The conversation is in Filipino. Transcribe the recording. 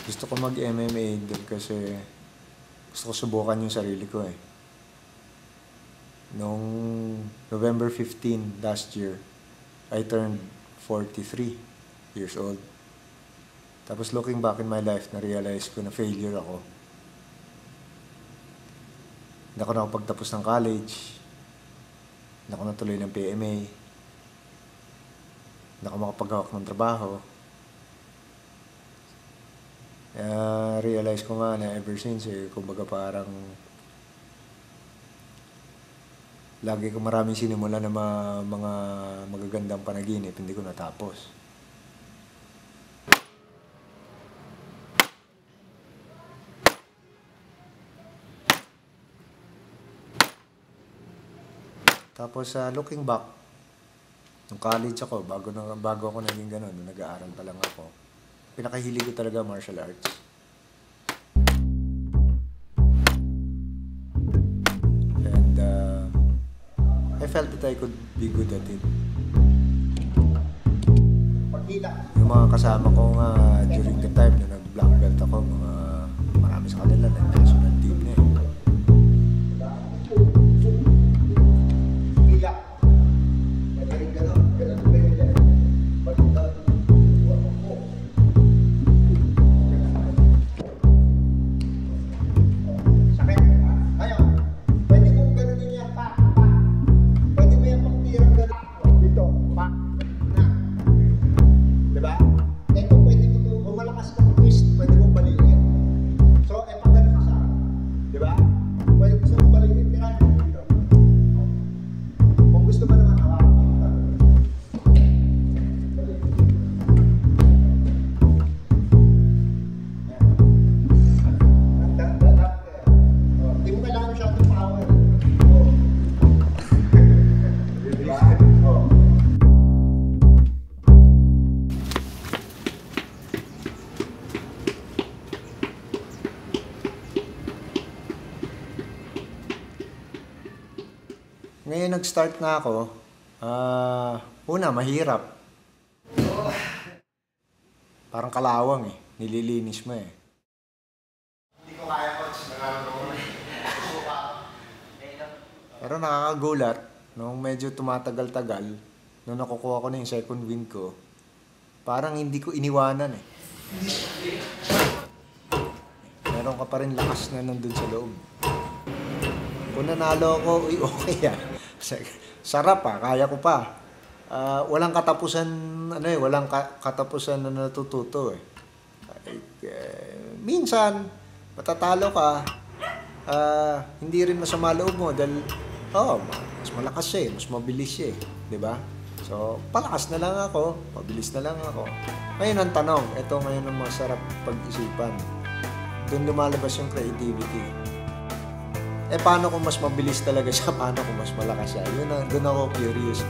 Gusto ko mag-MMA doon kasi gusto ko subukan yung sarili ko eh. Noong November 15 last year, I turned 43 years old. Tapos looking back in my life, na-realize ko na failure ako. Hindi ako nakapagtapos ng college. Hindi ako natuloy ng PMA. Hindi ako makapaghawak ng trabaho. Realize ko nga na ever since kumbaga parang lagi ko maraming sinimula na mga magagandang panaginip, hindi ko natapos. Tapos looking back, nung college ako, bago ako naging ganun, nung nag-aaral pa lang ako, pinakahilig ko talaga martial arts. And I felt that I could be good at it. Yung mga kasama ko nga during the time na nag-black belt ako, marami sa kanila na national team na eh. Ngayon nag-start na ako, una mahirap. Parang kalawang eh, nililinis mo eh. Hindi ko kaya coach, pero nakakagulat, nung medyo tumatagal-tagal, nung nakukuha ko na yung second win ko, parang hindi ko iniwanan eh. Meron ka pa rin lakas na nandun sa loob. Kung nanalo ako, okay ah. Sarap ah, kaya ko pa. Walang katapusan, walang katapusan na natututo eh. Minsan, matatalo ka, hindi rin masama loob mo dahil, mas malakas siya eh, mas mabilis siya eh. Diba? So, palakas na lang ako, mabilis na lang ako. Ngayon ang tanong, ito ngayon ang masarap pag-isipan. Doon lumalabas yung creativity. Paano kung mas mabilis talaga siya? Paano kung mas malakas siya? Doon ako curious.